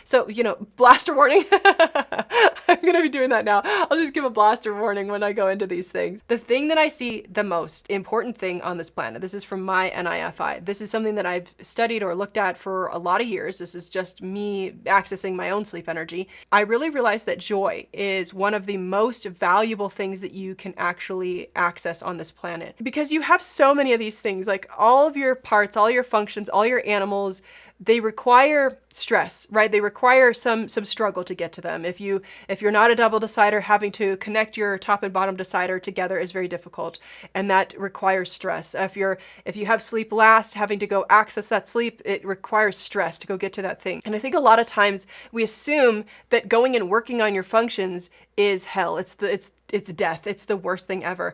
So, blaster warning. I'm going to be doing that now. I'll just give a blaster warning when I go into these things. The thing that I see the most important thing on this planet, this is from my NIFI. This is something that I've studied or looked at for a lot of years. This is just me accessing my own sleep energy. I really realized that joy is one of the most valuable things that you can actually access on this planet, because you have so many of these things, like all of your parts, all your functions, all your animals, they require stress, right? They require some struggle to get to them. If you're not a double decider, having to connect your top and bottom decider together is very difficult, and that requires stress. If you have sleep last, having to go access that sleep, it requires stress to go get to that thing. And I think a lot of times we assume that going and working on your functions is hell. It's death. It's the worst thing ever.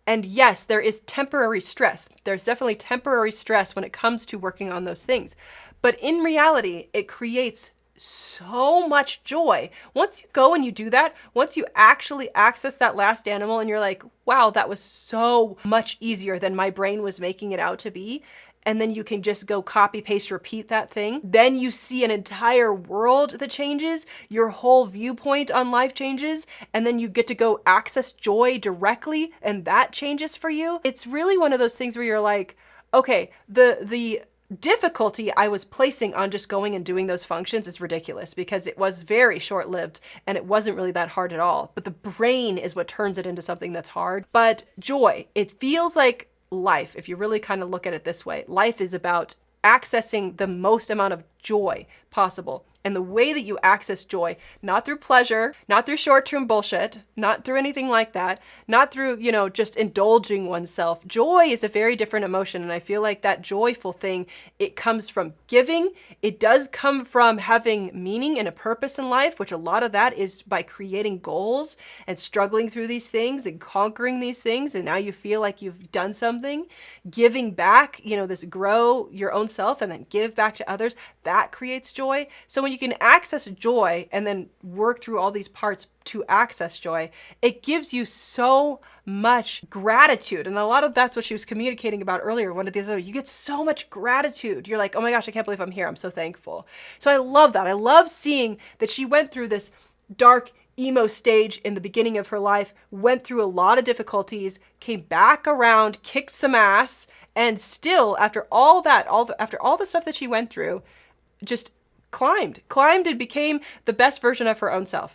And yes, there is temporary stress. There's definitely temporary stress when it comes to working on those things. But in reality, it creates so much joy. Once you go and you do that, once you actually access that last animal and you're like, wow, that was so much easier than my brain was making it out to be. And then you can just go copy, paste, repeat that thing. Then you see an entire world that changes, your whole viewpoint on life changes, and then you get to go access joy directly, and that changes for you. It's really one of those things where you're like, okay, the difficulty I was placing on just going and doing those functions is ridiculous, because it was very short-lived and it wasn't really that hard at all. But the brain is what turns it into something that's hard. But joy, it feels like life, if you really kind of look at it this way, life is about accessing the most amount of joy possible. And the way that you access joy, not through pleasure, not through short-term bullshit, not through anything like that, not through, just indulging oneself. Joy is a very different emotion. And I feel like that joyful thing, it comes from giving. It does come from having meaning and a purpose in life, which a lot of that is by creating goals and struggling through these things and conquering these things. And now you feel like you've done something. Giving back, this grow your own self and then give back to others, that creates joy. So when you can access joy and then work through all these parts to access joy, it gives you so much gratitude. And a lot of that's what she was communicating about earlier. One of these other, you get so much gratitude. You're like, oh my gosh, I can't believe I'm here. I'm so thankful. So I love that. I love seeing that she went through this dark emo stage in the beginning of her life, went through a lot of difficulties, came back around, kicked some ass, and still, after all that, after all the stuff that she went through, just climbed and became the best version of her own self.